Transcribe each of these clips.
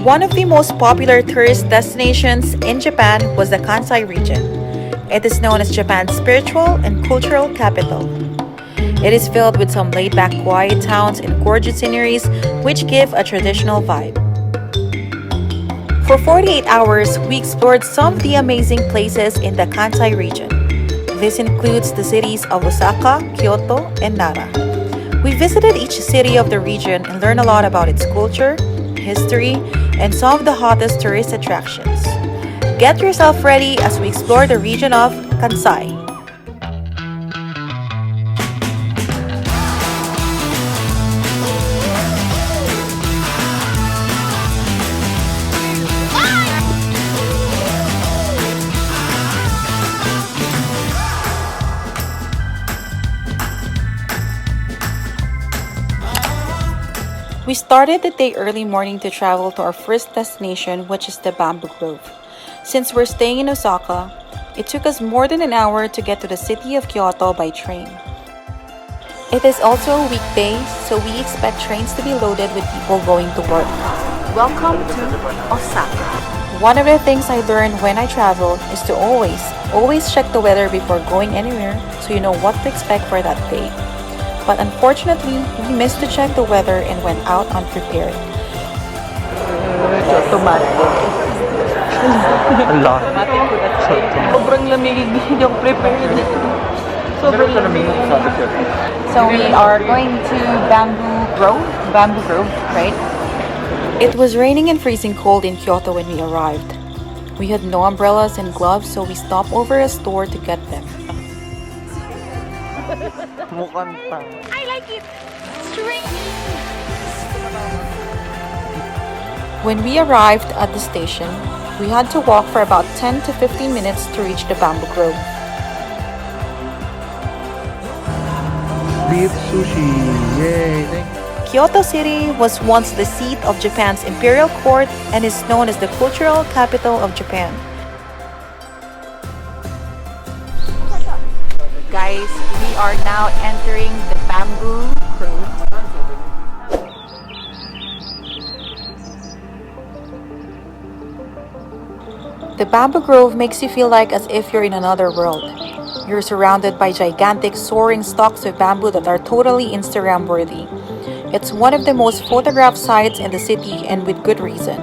One of the most popular tourist destinations in Japan was the Kansai region. It is known as Japan's spiritual and cultural capital. It is filled with some laid-back quiet towns and gorgeous sceneries which give a traditional vibe. For 48 hours, we explored some of the amazing places in the Kansai region. This includes the cities of Osaka, Kyoto, and Nara. We visited each city of the region and learned a lot about its culture, history, and some of the hottest tourist attractions. Get yourself ready as we explore the region of Kansai. We started the day early morning to travel to our first destination, which is the Bamboo Grove. Since we're staying in Osaka, it took us more than an hour to get to the city of Kyoto by train. It is also a weekday, so we expect trains to be loaded with people going to work. Welcome to Osaka. One of the things I learned when I travel is to always check the weather before going anywhere so you know what to expect for that day. But unfortunately, we missed to check the weather and went out unprepared. Sobrang lamig, hindi ako prepared. Sobrang lamig. So we are going to Bamboo Grove, right? It was raining and freezing cold in Kyoto when we arrived. We had no umbrellas and gloves, so we stopped over a store to get them. I like it. It's raining. When we arrived at the station, we had to walk for about 10 to 15 minutes to reach the Bamboo Grove. Beef sushi, yay! Kyoto City was once the seat of Japan's imperial court and is known as the cultural capital of Japan. Guys, we are now entering the Bamboo Grove. The Bamboo Grove makes you feel like as if you're in another world. You're surrounded by gigantic soaring stalks of bamboo that are totally Instagram worthy. It's one of the most photographed sites in the city, and with good reason.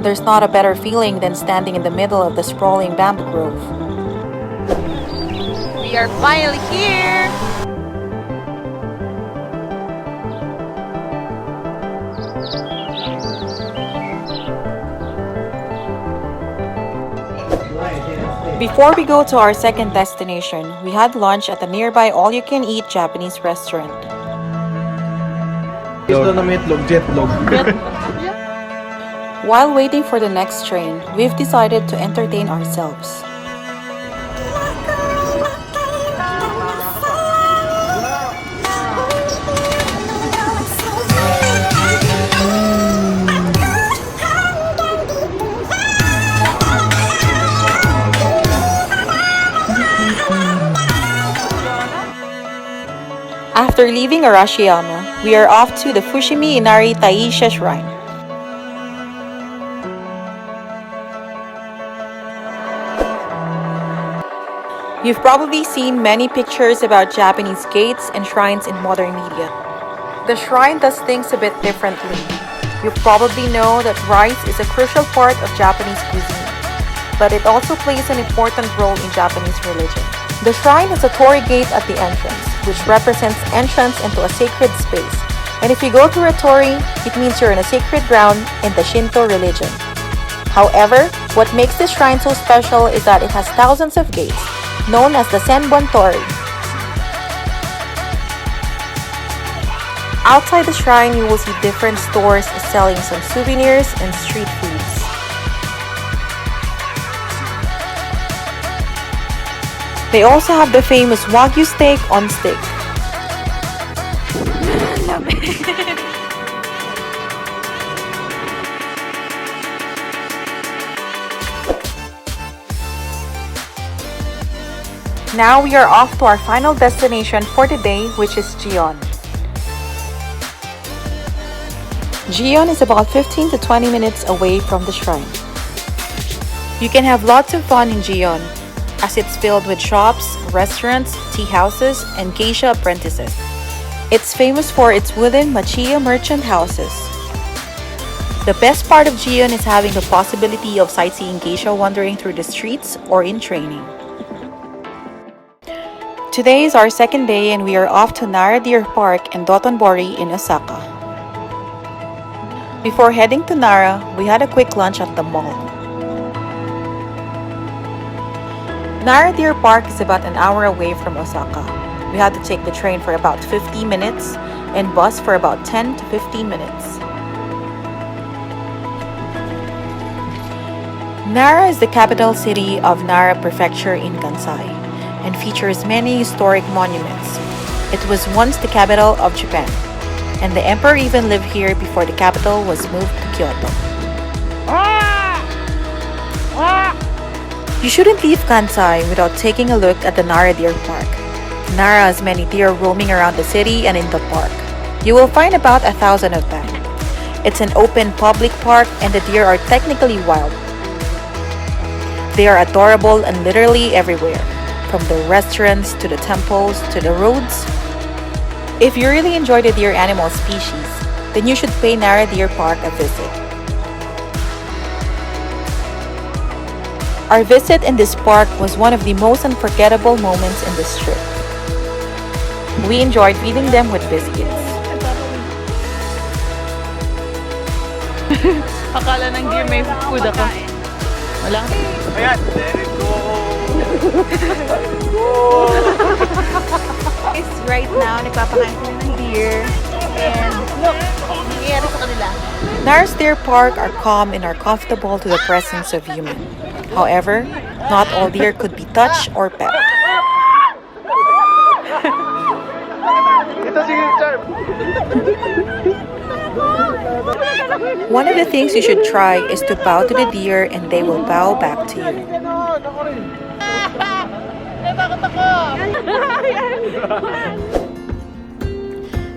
There's not a better feeling than standing in the middle of the sprawling Bamboo Grove. We are finally here. Before we go to our second destination, we had lunch at a nearby all-you-can-eat Japanese restaurant. While waiting for the next train, we've decided to entertain ourselves. After leaving Arashiyama, we are off to the Fushimi Inari Shrine. You've probably seen many pictures about Japanese gates and shrines in modern media. The shrine does things a bit differently. You probably know that rice is a crucial part of Japanese cuisine, but it also plays an important role in Japanese religion. The shrine has a torii gate at the entrance, which represents entrance into a sacred space. And if you go through a torii, it means you're in a sacred ground in the Shinto religion. However, what makes this shrine so special is that it has thousands of gates, known as the Senbon Torii. Outside the shrine, you will see different stores selling some souvenirs and street foods. They also have the famous Wagyu steak on stick. Now we are off to our final destination for the day, which is Gion. Gion is about 15 to 20 minutes away from the shrine. You can have lots of fun in Gion, as it's filled with shops, restaurants, tea houses, and geisha apprentices. It's famous for its wooden machiya merchant houses. The best part of Gion is having the possibility of sightseeing geisha wandering through the streets or in training. Today is our second day and we are off to Nara Deer Park and Dotonbori in Osaka. Before heading to Nara, we had a quick lunch at the mall. Nara Deer Park is about an hour away from Osaka. We had to take the train for about 50 minutes and bus for about 10 to 15 minutes. Nara is the capital city of Nara Prefecture in Kansai and features many historic monuments. It was once the capital of Japan, and the emperor even lived here before the capital was moved to Kyoto. You shouldn't leave Kansai without taking a look at the Nara Deer Park. Nara has many deer roaming around the city and in the park. You will find about 1,000 of them. It's an open public park and the deer are technically wild. They are adorable and literally everywhere, from the restaurants to the temples to the roads. If you really enjoy the deer animal species, then you should pay Nara Deer Park a visit. Our visit in this park was one of the most unforgettable moments in this trip. We enjoyed feeding them with biscuits. Akala ng deer may food ako. Wala. Ayan, let it go. It's right now, nagpapakain sila ng deer. And look, nangyayari sa kanila. Nara's Deer Park are calm and are comfortable to the presence of human. However, not all deer could be touched or pet. Ito si Charm. One of the things you should try is to bow to the deer and they will bow back to you.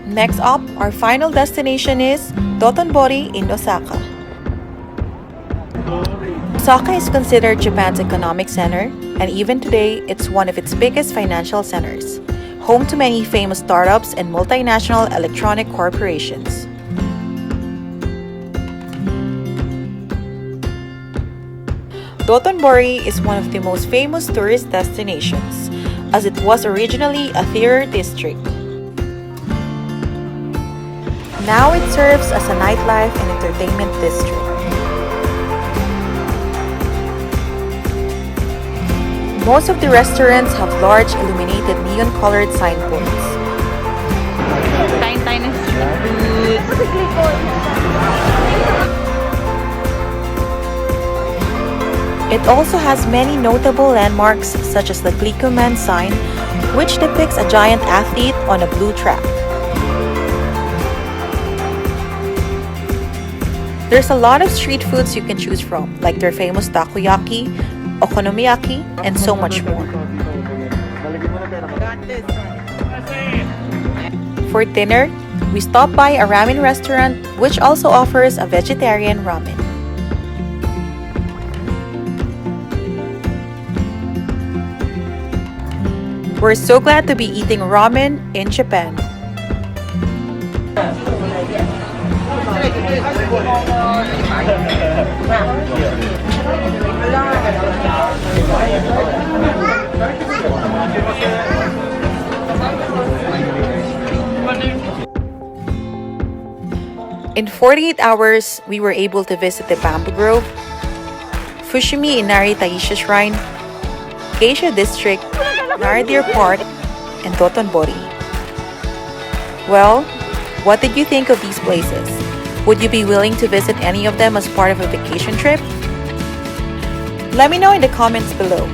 Next up, our final destination is Dotonbori in Osaka. Osaka is considered Japan's economic center, and even today, it's one of its biggest financial centers, home to many famous startups and multinational electronic corporations. Dotonbori is one of the most famous tourist destinations, as it was originally a theater district. Now it serves as a nightlife and entertainment district. Most of the restaurants have large illuminated neon-colored signboards. Kain tayo ng street food. It also has many notable landmarks such as the Glicoman sign, which depicts a giant athlete on a blue track. There's a lot of street foods you can choose from, like their famous takoyaki, okonomiyaki, and so much more. For dinner, we stopped by a ramen restaurant which also offers a vegetarian ramen. We're so glad to be eating ramen in Japan. In 48 hours, we were able to visit the Bamboo Grove, Fushimi Inari Shrine, Geisha District, Nara Deer Park, and Dotonbori. Well, what did you think of these places? Would you be willing to visit any of them as part of a vacation trip? Let me know in the comments below.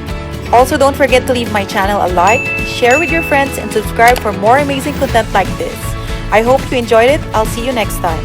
Also, don't forget to leave my channel a like, share with your friends, and subscribe for more amazing content like this. I hope you enjoyed it. I'll see you next time.